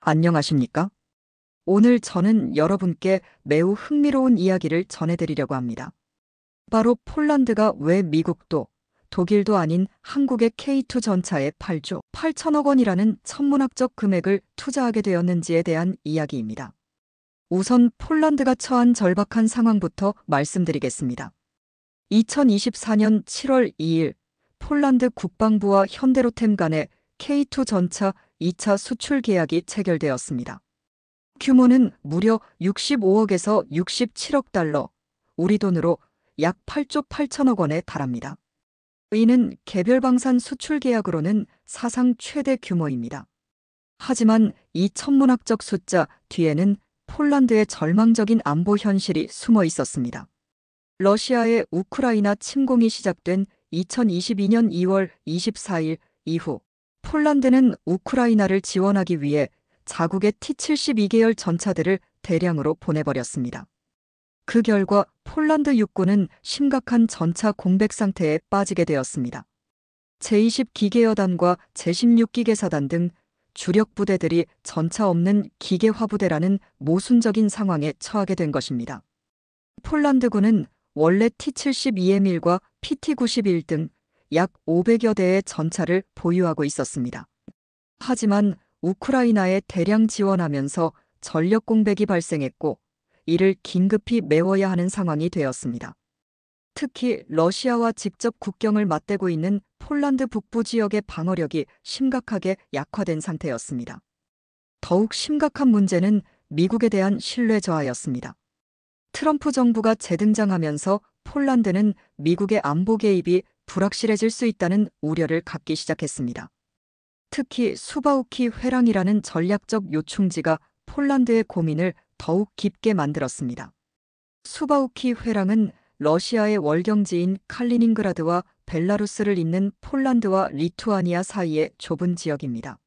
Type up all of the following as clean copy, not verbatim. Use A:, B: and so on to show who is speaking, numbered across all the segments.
A: 안녕하십니까? 오늘 저는 여러분께 매우 흥미로운 이야기를 전해드리려고 합니다. 바로 폴란드가 왜 미국도 독일도 아닌 한국의 K2 전차에 8조 8천억 원이라는 천문학적 금액을 투자하게 되었는지에 대한 이야기입니다. 우선 폴란드가 처한 절박한 상황부터 말씀드리겠습니다. 2024년 7월 2일 폴란드 국방부와 현대로템 간의 K2 전차 2차 수출 계약이 체결되었습니다. 규모는 무려 65억에서 67억 달러, 우리 돈으로 약 8조 8천억 원에 달합니다. 이는 개별 방산 수출 계약으로는 사상 최대 규모입니다. 하지만 이 천문학적 숫자 뒤에는 폴란드의 절망적인 안보 현실이 숨어 있었습니다. 러시아의 우크라이나 침공이 시작된 2022년 2월 24일 이후 폴란드는 우크라이나를 지원하기 위해 자국의 T-72계열 전차들을 대량으로 보내버렸습니다. 그 결과 폴란드 육군은 심각한 전차 공백 상태에 빠지게 되었습니다. 제20 기계여단과 제16 기계사단 등 주력 부대들이 전차 없는 기계화부대라는 모순적인 상황에 처하게 된 것입니다. 폴란드군은 원래 T-72M1과 PT-91 등 약 500여 대의 전차를 보유하고 있었습니다. 하지만 우크라이나에 대량 지원하면서 전력 공백이 발생했고 이를 긴급히 메워야 하는 상황이 되었습니다. 특히 러시아와 직접 국경을 맞대고 있는 폴란드 북부 지역의 방어력이 심각하게 약화된 상태였습니다. 더욱 심각한 문제는 미국에 대한 신뢰 저하였습니다. 트럼프 정부가 재등장하면서 폴란드는 미국의 안보 개입이 불확실해질 수 있다는 우려를 갖기 시작했습니다. 특히 수바우키 회랑이라는 전략적 요충지가 폴란드의 고민을 더욱 깊게 만들었습니다. 수바우키 회랑은 러시아의 월경지인 칼리닝그라드와 벨라루스를 잇는 폴란드와 리투아니아 사이의 좁은 지역입니다.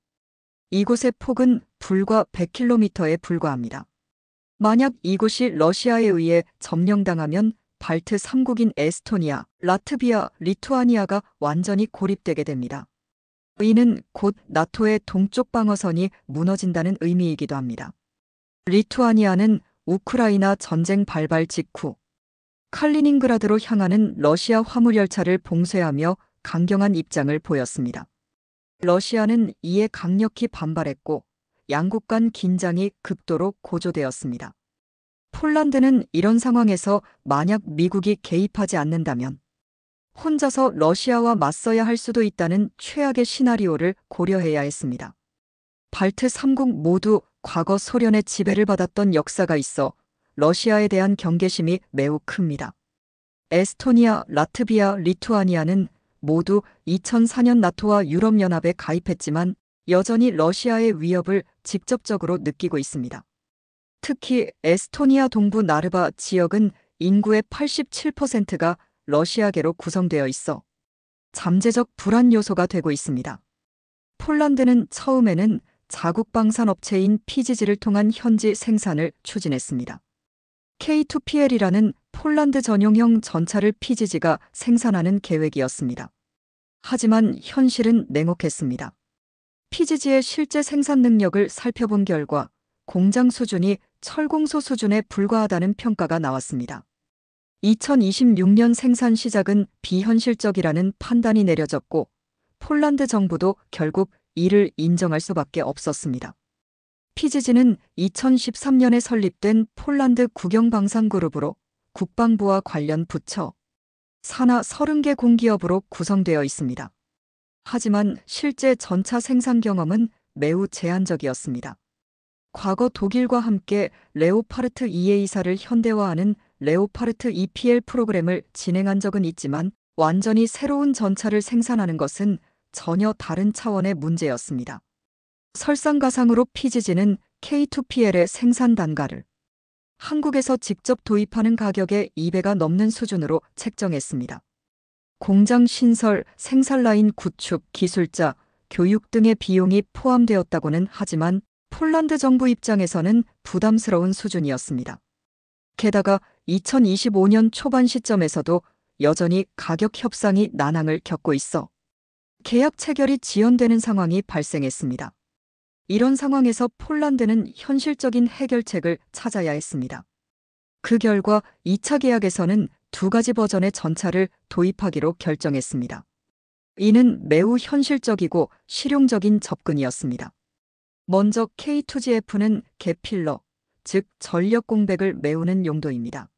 A: 이곳의 폭은 불과 100km에 불과합니다. 만약 이곳이 러시아에 의해 점령당하면 발트 3국인 에스토니아, 라트비아, 리투아니아가 완전히 고립되게 됩니다. 이는 곧 나토의 동쪽 방어선이 무너진다는 의미이기도 합니다. 리투아니아는 우크라이나 전쟁 발발 직후 칼리닝그라드로 향하는 러시아 화물열차를 봉쇄하며 강경한 입장을 보였습니다. 러시아는 이에 강력히 반발했고 양국 간 긴장이 극도로 고조되었습니다. 폴란드는 이런 상황에서 만약 미국이 개입하지 않는다면 혼자서 러시아와 맞서야 할 수도 있다는 최악의 시나리오를 고려해야 했습니다. 발트 3국 모두 과거 소련의 지배를 받았던 역사가 있어 러시아에 대한 경계심이 매우 큽니다. 에스토니아, 라트비아, 리투아니아는 모두 2004년 나토와 유럽연합에 가입했지만 여전히 러시아의 위협을 직접적으로 느끼고 있습니다. 특히 에스토니아 동부 나르바 지역은 인구의 87%가 러시아계로 구성되어 있어 잠재적 불안 요소가 되고 있습니다. 폴란드는 처음에는 자국 방산 업체인 PGG를 통한 현지 생산을 추진했습니다. K2PL이라는 폴란드 전용형 전차를 PGG가 생산하는 계획이었습니다. 하지만 현실은 냉혹했습니다. PGG의 실제 생산 능력을 살펴본 결과 공장 수준이 철공소 수준에 불과하다는 평가가 나왔습니다. 2026년 생산 시작은 비현실적이라는 판단이 내려졌고 폴란드 정부도 결국 이를 인정할 수밖에 없었습니다. PGG는 2013년에 설립된 폴란드 국영방산그룹으로 국방부와 관련 부처, 산하 30개 공기업으로 구성되어 있습니다. 하지만 실제 전차 생산 경험은 매우 제한적이었습니다. 과거 독일과 함께 레오파르트 2A사를 현대화하는 레오파르트 EPL 프로그램을 진행한 적은 있지만 완전히 새로운 전차를 생산하는 것은 전혀 다른 차원의 문제였습니다. 설상가상으로 PGG는 K2PL의 생산 단가를 한국에서 직접 도입하는 가격의 2배가 넘는 수준으로 책정했습니다. 공장 신설, 생산 라인 구축, 기술자, 교육 등의 비용이 포함되었다고는 하지만 폴란드 정부 입장에서는 부담스러운 수준이었습니다. 게다가 2025년 초반 시점에서도 여전히 가격 협상이 난항을 겪고 있어 계약 체결이 지연되는 상황이 발생했습니다. 이런 상황에서 폴란드는 현실적인 해결책을 찾아야 했습니다. 그 결과 2차 계약에서는 두 가지 버전의 전차를 도입하기로 결정했습니다. 이는 매우 현실적이고 실용적인 접근이었습니다. 먼저 K2GF는 개필러, 즉 전력 공백을 메우는 용도입니다.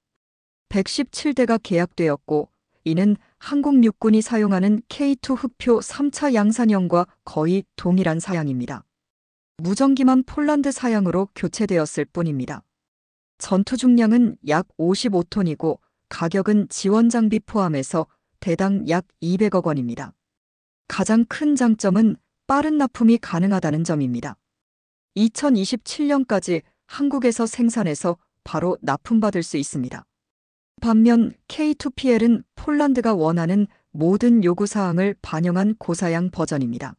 A: 117대가 계약되었고 이는 한국 육군이 사용하는 K2 흑표 3차 양산형과 거의 동일한 사양입니다. 무전기만 폴란드 사양으로 교체되었을 뿐입니다. 전투 중량은 약 55톤이고 가격은 지원 장비 포함해서 대당 약 200억 원입니다. 가장 큰 장점은 빠른 납품이 가능하다는 점입니다. 2027년까지 한국에서 생산해서 바로 납품받을 수 있습니다. 반면 K2PL은 폴란드가 원하는 모든 요구사항을 반영한 고사양 버전입니다.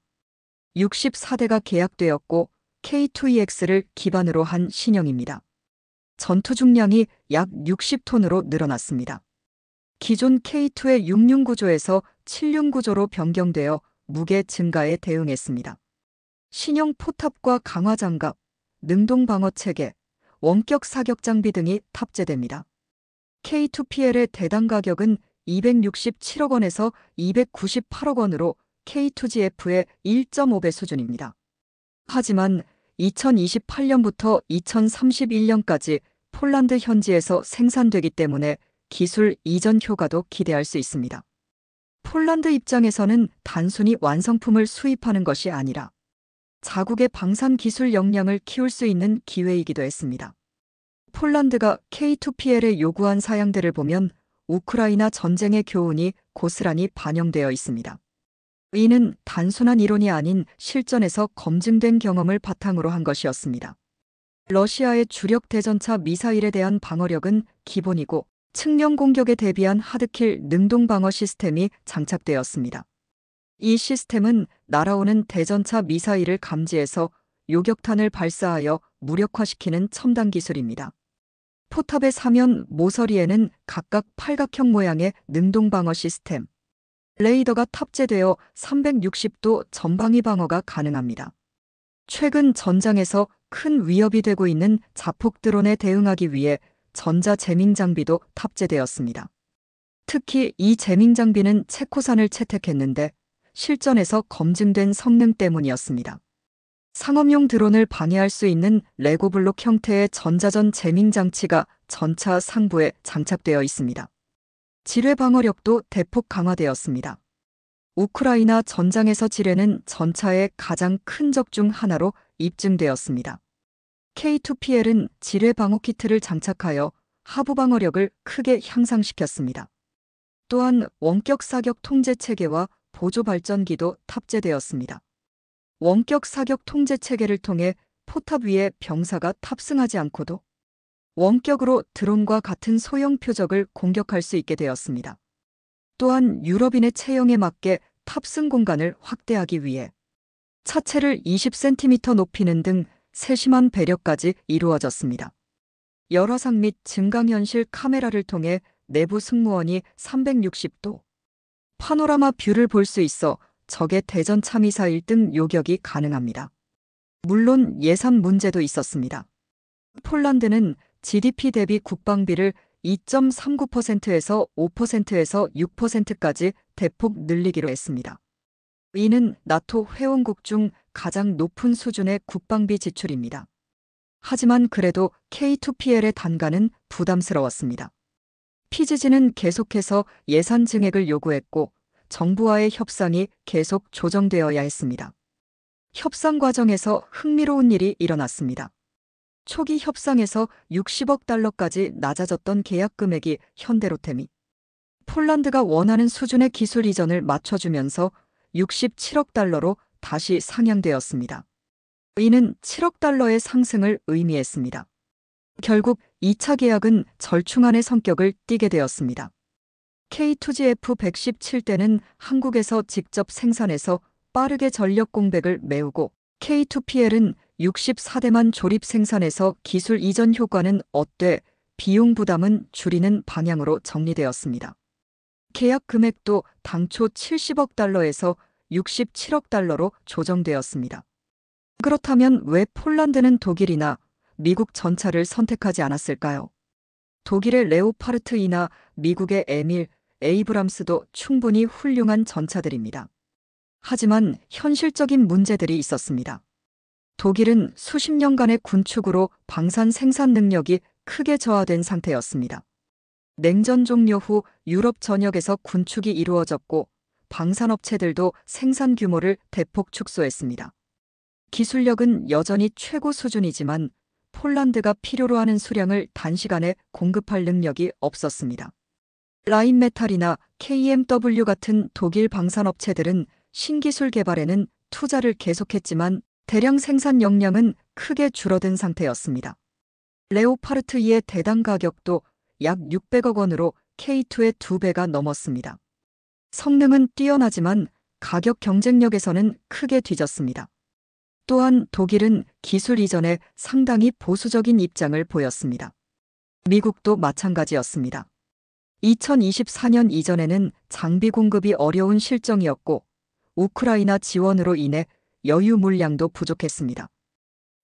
A: 64대가 계약되었고 K2EX를 기반으로 한 신형입니다. 전투 중량이 약 60톤으로 늘어났습니다. 기존 K2의 6륜 구조에서 7륜 구조로 변경되어 무게 증가에 대응했습니다. 신형 포탑과 강화 장갑, 능동 방어 체계, 원격 사격 장비 등이 탑재됩니다. K2PL의 대당 가격은 267억 원에서 298억 원으로 K2GF의 1.5배 수준입니다. 하지만 2028년부터 2031년까지 폴란드 현지에서 생산되기 때문에 기술 이전 효과도 기대할 수 있습니다. 폴란드 입장에서는 단순히 완성품을 수입하는 것이 아니라 자국의 방산 기술 역량을 키울 수 있는 기회이기도 했습니다. 폴란드가 K2PL에 요구한 사양들을 보면 우크라이나 전쟁의 교훈이 고스란히 반영되어 있습니다. 이는 단순한 이론이 아닌 실전에서 검증된 경험을 바탕으로 한 것이었습니다. 러시아의 주력 대전차 미사일에 대한 방어력은 기본이고 측면 공격에 대비한 하드킬 능동 방어 시스템이 장착되었습니다. 이 시스템은 날아오는 대전차 미사일을 감지해서 요격탄을 발사하여 무력화시키는 첨단 기술입니다. 포탑의 사면 모서리에는 각각 팔각형 모양의 능동 방어 시스템, 레이더가 탑재되어 360도 전방위 방어가 가능합니다. 최근 전장에서 큰 위협이 되고 있는 자폭 드론에 대응하기 위해 전자 재밍 장비도 탑재되었습니다. 특히 이 재밍 장비는 체코산을 채택했는데 실전에서 검증된 성능 때문이었습니다. 상업용 드론을 방해할 수 있는 레고블록 형태의 전자전 재밍 장치가 전차 상부에 장착되어 있습니다. 지뢰 방어력도 대폭 강화되었습니다. 우크라이나 전장에서 지뢰는 전차의 가장 큰 적 중 하나로 입증되었습니다. K2PL은 지뢰 방어 키트를 장착하여 하부 방어력을 크게 향상시켰습니다. 또한 원격 사격 통제 체계와 보조 발전기도 탑재되었습니다. 원격 사격 통제 체계를 통해 포탑 위에 병사가 탑승하지 않고도 원격으로 드론과 같은 소형 표적을 공격할 수 있게 되었습니다. 또한 유럽인의 체형에 맞게 탑승 공간을 확대하기 위해 차체를 20cm 높이는 등 세심한 배려까지 이루어졌습니다. 열화상 및 증강현실 카메라를 통해 내부 승무원이 360도 파노라마 뷰를 볼 수 있어 적의 대전차 미사일 등 요격이 가능합니다. 물론 예산 문제도 있었습니다. 폴란드는 GDP 대비 국방비를 2.39%에서 5%에서 6%까지 대폭 늘리기로 했습니다. 이는 나토 회원국 중 가장 높은 수준의 국방비 지출입니다. 하지만 그래도 K2PL의 단가는 부담스러웠습니다. 피지지는 계속해서 예산 증액을 요구했고 정부와의 협상이 계속 조정되어야 했습니다. 협상 과정에서 흥미로운 일이 일어났습니다. 초기 협상에서 60억 달러까지 낮아졌던 계약 금액이 현대로템이 폴란드가 원하는 수준의 기술 이전을 맞춰주면서 67억 달러로 다시 상향되었습니다. 이는 7억 달러의 상승을 의미했습니다. 결국 2차 계약은 절충안의 성격을 띠게 되었습니다. K2GF 117대는 한국에서 직접 생산해서 빠르게 전력 공백을 메우고 K2PL은 64대만 조립 생산해서 기술 이전 효과는 얻되 비용 부담은 줄이는 방향으로 정리되었습니다. 계약 금액도 당초 70억 달러에서 67억 달러로 조정되었습니다. 그렇다면 왜 폴란드는 독일이나 미국 전차를 선택하지 않았을까요? 독일의 레오파르트이나 미국의 에밀, 에이브람스도 충분히 훌륭한 전차들입니다. 하지만 현실적인 문제들이 있었습니다. 독일은 수십 년간의 군축으로 방산 생산 능력이 크게 저하된 상태였습니다. 냉전 종료 후 유럽 전역에서 군축이 이루어졌고 방산업체들도 생산 규모를 대폭 축소했습니다. 기술력은 여전히 최고 수준이지만 폴란드가 필요로 하는 수량을 단시간에 공급할 능력이 없었습니다. 라인메탈이나 KMW 같은 독일 방산업체들은 신기술 개발에는 투자를 계속했지만 대량 생산 역량은 크게 줄어든 상태였습니다. 레오파르트 2의 대당 가격도 약 600억 원으로 K2의 2배가 넘었습니다. 성능은 뛰어나지만 가격 경쟁력에서는 크게 뒤졌습니다. 또한 독일은 기술 이전에 상당히 보수적인 입장을 보였습니다. 미국도 마찬가지였습니다. 2024년 이전에는 장비 공급이 어려운 실정이었고 우크라이나 지원으로 인해 여유 물량도 부족했습니다.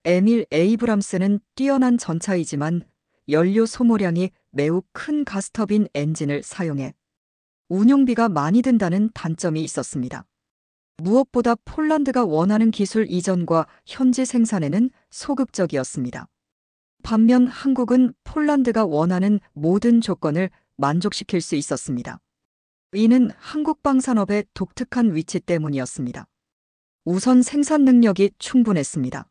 A: 에밀 에이브람스는 뛰어난 전차이지만 연료 소모량이 매우 큰 가스터빈 엔진을 사용해 운용비가 많이 든다는 단점이 있었습니다. 무엇보다 폴란드가 원하는 기술 이전과 현지 생산에는 소극적이었습니다. 반면 한국은 폴란드가 원하는 모든 조건을 만족시킬 수 있었습니다. 이는 한국 방산업의 독특한 위치 때문이었습니다. 우선 생산 능력이 충분했습니다.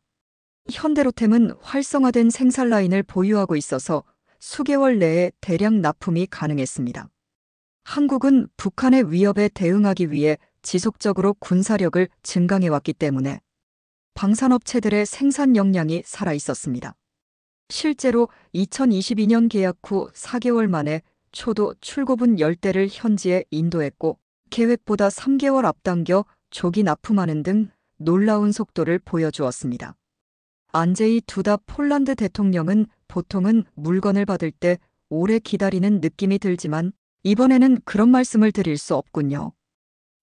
A: 현대로템은 활성화된 생산 라인을 보유하고 있어서 수개월 내에 대량 납품이 가능했습니다. 한국은 북한의 위협에 대응하기 위해 지속적으로 군사력을 증강해왔기 때문에 방산업체들의 생산 역량이 살아있었습니다. 실제로 2022년 계약 후 4개월 만에 초도 출고분 10대를 현지에 인도했고 계획보다 3개월 앞당겨 조기 납품하는 등 놀라운 속도를 보여주었습니다. 안제이 두다 폴란드 대통령은 보통은 물건을 받을 때 오래 기다리는 느낌이 들지만 이번에는 그런 말씀을 드릴 수 없군요.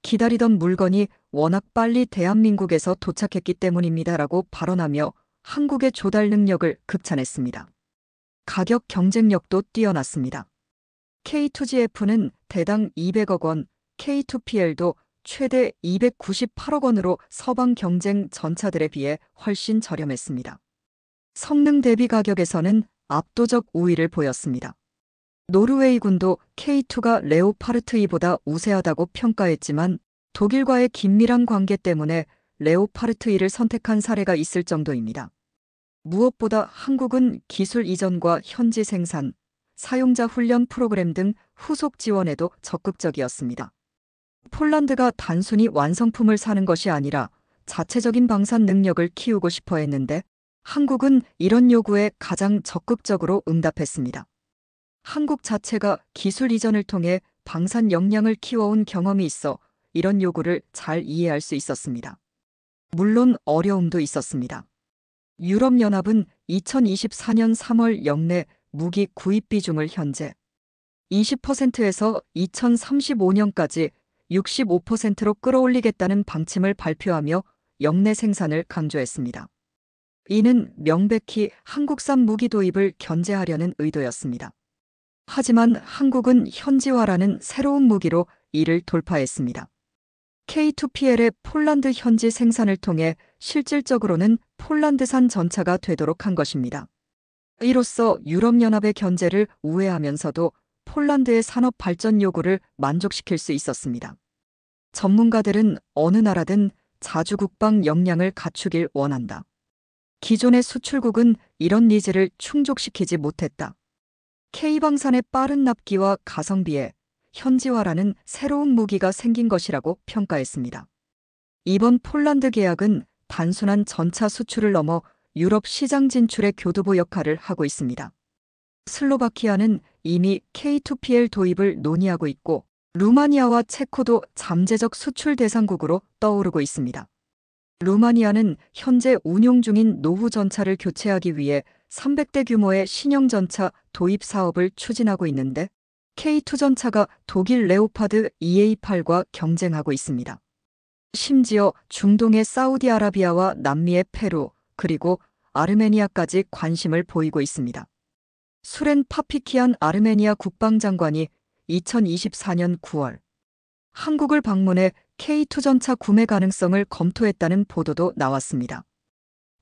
A: 기다리던 물건이 워낙 빨리 대한민국에서 도착했기 때문입니다라고 발언하며 한국의 조달 능력을 극찬했습니다. 가격 경쟁력도 뛰어났습니다. K2GF는 대당 200억 원, K2PL도 최대 298억 원으로 서방 경쟁 전차들에 비해 훨씬 저렴했습니다. 성능 대비 가격에서는 압도적 우위를 보였습니다. 노르웨이군도 K2가 레오파르트 2보다 우세하다고 평가했지만 독일과의 긴밀한 관계 때문에 레오파르트 2를 선택한 사례가 있을 정도입니다. 무엇보다 한국은 기술 이전과 현지 생산, 사용자 훈련 프로그램 등 후속 지원에도 적극적이었습니다. 폴란드가 단순히 완성품을 사는 것이 아니라 자체적인 방산 능력을 키우고 싶어 했는데 한국은 이런 요구에 가장 적극적으로 응답했습니다. 한국 자체가 기술 이전을 통해 방산 역량을 키워온 경험이 있어 이런 요구를 잘 이해할 수 있었습니다. 물론 어려움도 있었습니다. 유럽연합은 2024년 3월 역내 무기 구입 비중을 현재 20%에서 2035년까지 65%로 끌어올리겠다는 방침을 발표하며 역내 생산을 강조했습니다. 이는 명백히 한국산 무기 도입을 견제하려는 의도였습니다. 하지만 한국은 현지화라는 새로운 무기로 이를 돌파했습니다. K2PL의 폴란드 현지 생산을 통해 실질적으로는 폴란드산 전차가 되도록 한 것입니다. 이로써 유럽연합의 견제를 우회하면서도 폴란드의 산업 발전 요구를 만족시킬 수 있었습니다. 전문가들은 어느 나라든 자주 국방 역량을 갖추길 원한다. 기존의 수출국은 이런 니즈를 충족시키지 못했다. K방산의 빠른 납기와 가성비에 현지화라는 새로운 무기가 생긴 것이라고 평가했습니다. 이번 폴란드 계약은 단순한 전차 수출을 넘어 유럽 시장 진출의 교두보 역할을 하고 있습니다. 슬로바키아는 이미 K2PL 도입을 논의하고 있고 루마니아와 체코도 잠재적 수출 대상국으로 떠오르고 있습니다. 루마니아는 현재 운용 중인 노후 전차를 교체하기 위해 300대 규모의 신형 전차 도입 사업을 추진하고 있는데 K2 전차가 독일 레오파드 EA8과 경쟁하고 있습니다. 심지어 중동의 사우디아라비아와 남미의 페루, 그리고 아르메니아까지 관심을 보이고 있습니다. 수렌 파피키안 아르메니아 국방장관이 2024년 9월 한국을 방문해 K2 전차 구매 가능성을 검토했다는 보도도 나왔습니다.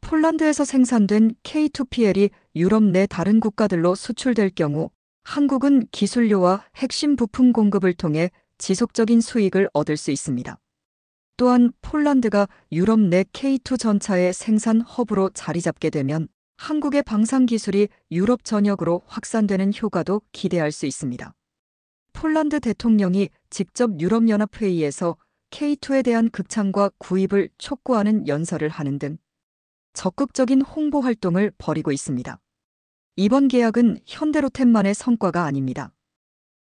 A: 폴란드에서 생산된 K2PL이 유럽 내 다른 국가들로 수출될 경우 한국은 기술료와 핵심 부품 공급을 통해 지속적인 수익을 얻을 수 있습니다. 또한 폴란드가 유럽 내 K2 전차의 생산 허브로 자리 잡게 되면 한국의 방산 기술이 유럽 전역으로 확산되는 효과도 기대할 수 있습니다. 폴란드 대통령이 직접 유럽연합회의에서 K2에 대한 극찬과 구입을 촉구하는 연설을 하는 등 적극적인 홍보 활동을 벌이고 있습니다. 이번 계약은 현대로템만의 성과가 아닙니다.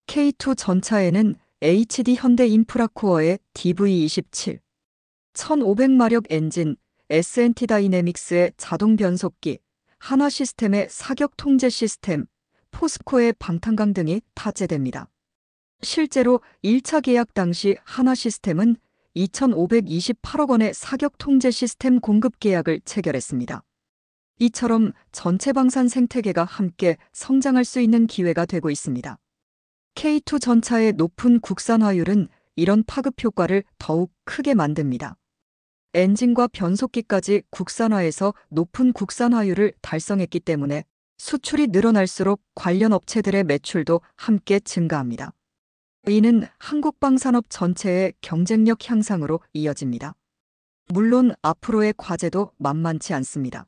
A: K2 전차에는 HD 현대 인프라코어의 DV27, 1500마력 엔진, S&T 다이내믹스의 자동 변속기, 한화 시스템의 사격 통제 시스템, 포스코의 방탄강 등이 탑재됩니다. 실제로 1차 계약 당시 한화 시스템은 2,528억 원의 사격 통제 시스템 공급 계약을 체결했습니다. 이처럼 전체 방산 생태계가 함께 성장할 수 있는 기회가 되고 있습니다. K2 전차의 높은 국산화율은 이런 파급 효과를 더욱 크게 만듭니다. 엔진과 변속기까지 국산화해서 높은 국산화율을 달성했기 때문에 수출이 늘어날수록 관련 업체들의 매출도 함께 증가합니다. 이는 한국방산업 전체의 경쟁력 향상으로 이어집니다. 물론 앞으로의 과제도 만만치 않습니다.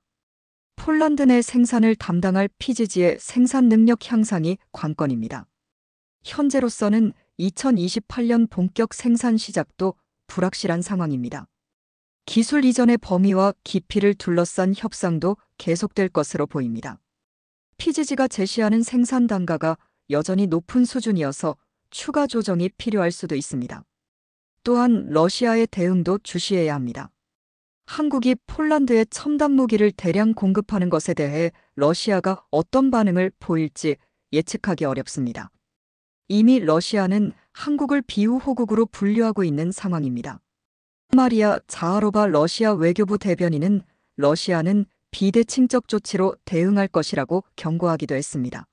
A: 폴란드 내 생산을 담당할 PGG의 생산 능력 향상이 관건입니다. 현재로서는 2028년 본격 생산 시작도 불확실한 상황입니다. 기술 이전의 범위와 깊이를 둘러싼 협상도 계속될 것으로 보입니다. PGG가 제시하는 생산 단가가 여전히 높은 수준이어서 추가 조정이 필요할 수도 있습니다. 또한 러시아의 대응도 주시해야 합니다. 한국이 폴란드에 첨단 무기를 대량 공급하는 것에 대해 러시아가 어떤 반응을 보일지 예측하기 어렵습니다. 이미 러시아는 한국을 비우호국으로 분류하고 있는 상황입니다. 마리아 자하로바 러시아 외교부 대변인은 러시아는 비대칭적 조치로 대응할 것이라고 경고하기도 했습니다.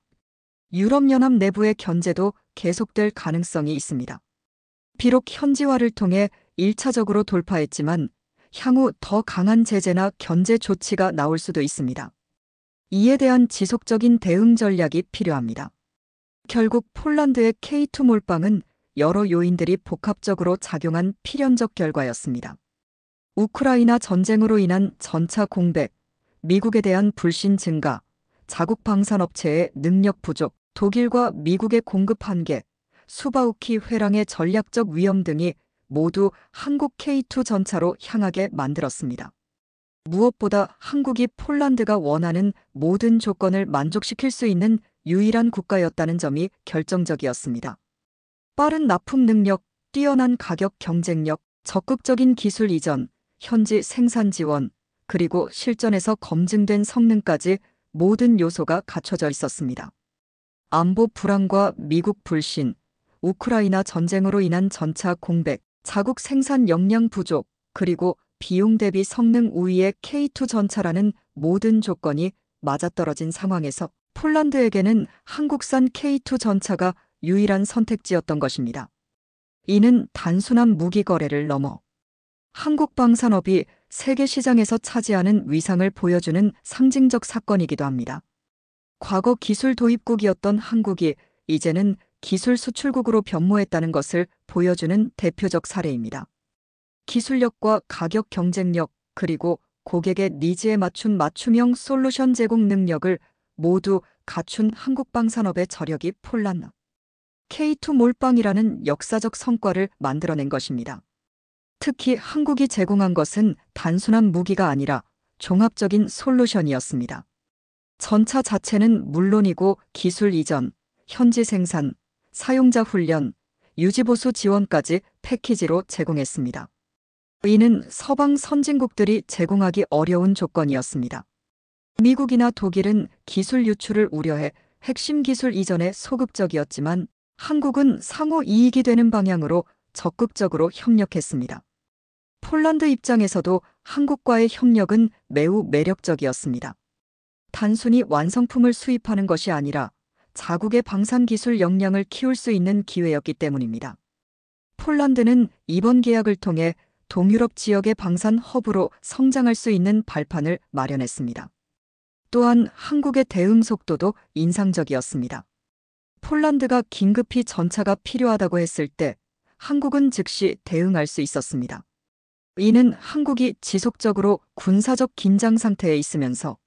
A: 유럽연합 내부의 견제도 계속될 가능성이 있습니다. 비록 현지화를 통해 1차적으로 돌파했지만 향후 더 강한 제재나 견제 조치가 나올 수도 있습니다. 이에 대한 지속적인 대응 전략이 필요합니다. 결국 폴란드의 K2 몰빵은 여러 요인들이 복합적으로 작용한 필연적 결과였습니다. 우크라이나 전쟁으로 인한 전차 공백, 미국에 대한 불신 증가, 자국 방산업체의 능력 부족, 독일과 미국의 공급 한계, 수바우키 회랑의 전략적 위험 등이 모두 한국 K2 전차로 향하게 만들었습니다. 무엇보다 한국이 폴란드가 원하는 모든 조건을 만족시킬 수 있는 유일한 국가였다는 점이 결정적이었습니다. 빠른 납품 능력, 뛰어난 가격 경쟁력, 적극적인 기술 이전, 현지 생산 지원, 그리고 실전에서 검증된 성능까지 모든 요소가 갖춰져 있었습니다. 안보 불안과 미국 불신, 우크라이나 전쟁으로 인한 전차 공백, 자국 생산 역량 부족, 그리고 비용 대비 성능 우위의 K2 전차라는 모든 조건이 맞아떨어진 상황에서 폴란드에게는 한국산 K2 전차가 유일한 선택지였던 것입니다. 이는 단순한 무기 거래를 넘어 한국 방산업이 세계 시장에서 차지하는 위상을 보여주는 상징적 사건이기도 합니다. 과거 기술 도입국이었던 한국이 이제는 기술 수출국으로 변모했다는 것을 보여주는 대표적 사례입니다. 기술력과 가격 경쟁력, 그리고 고객의 니즈에 맞춘 맞춤형 솔루션 제공 능력을 모두 갖춘 한국 방산업의 저력이 폴란드 K2 몰빵이라는 역사적 성과를 만들어낸 것입니다. 특히 한국이 제공한 것은 단순한 무기가 아니라 종합적인 솔루션이었습니다. 전차 자체는 물론이고 기술 이전, 현지 생산, 사용자 훈련, 유지보수 지원까지 패키지로 제공했습니다. 이는 서방 선진국들이 제공하기 어려운 조건이었습니다. 미국이나 독일은 기술 유출을 우려해 핵심 기술 이전에 소극적이었지만 한국은 상호 이익이 되는 방향으로 적극적으로 협력했습니다. 폴란드 입장에서도 한국과의 협력은 매우 매력적이었습니다. 단순히 완성품을 수입하는 것이 아니라 자국의 방산 기술 역량을 키울 수 있는 기회였기 때문입니다. 폴란드는 이번 계약을 통해 동유럽 지역의 방산 허브로 성장할 수 있는 발판을 마련했습니다. 또한 한국의 대응 속도도 인상적이었습니다. 폴란드가 긴급히 전차가 필요하다고 했을 때 한국은 즉시 대응할 수 있었습니다. 이는 한국이 지속적으로 군사적 긴장 상태에 있으면서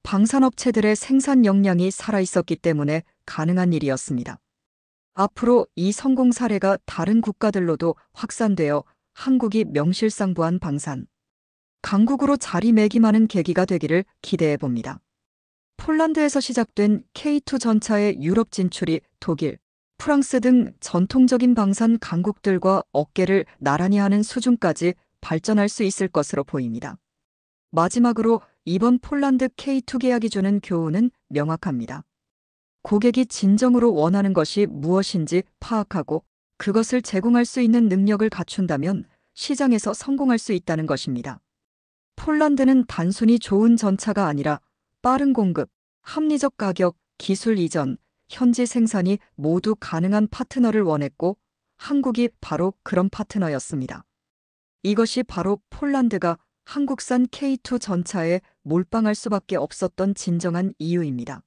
A: 방산업체들의 생산 역량이 살아있었기 때문에 가능한 일이었습니다. 앞으로 이 성공 사례가 다른 국가들로도 확산되어 한국이 명실상부한 방산 강국으로 자리매김하는 계기가 되기를 기대해 봅니다. 폴란드에서 시작된 K2 전차의 유럽 진출이 독일, 프랑스 등 전통적인 방산 강국들과 어깨를 나란히 하는 수준까지 발전할 수 있을 것으로 보입니다. 마지막으로 이번 폴란드 K2 계약이 주는 교훈은 명확합니다. 고객이 진정으로 원하는 것이 무엇인지 파악하고 그것을 제공할 수 있는 능력을 갖춘다면 시장에서 성공할 수 있다는 것입니다. 폴란드는 단순히 좋은 전차가 아니라 빠른 공급, 합리적 가격, 기술 이전, 현지 생산이 모두 가능한 파트너를 원했고 한국이 바로 그런 파트너였습니다. 이것이 바로 폴란드가 한국산 K2 전차에 몰빵할 수밖에 없었던 진정한 이유입니다.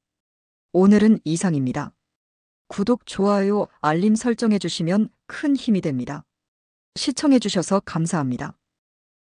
A: 오늘은 이상입니다. 구독, 좋아요, 알림 설정해 주시면 큰 힘이 됩니다. 시청해 주셔서 감사합니다.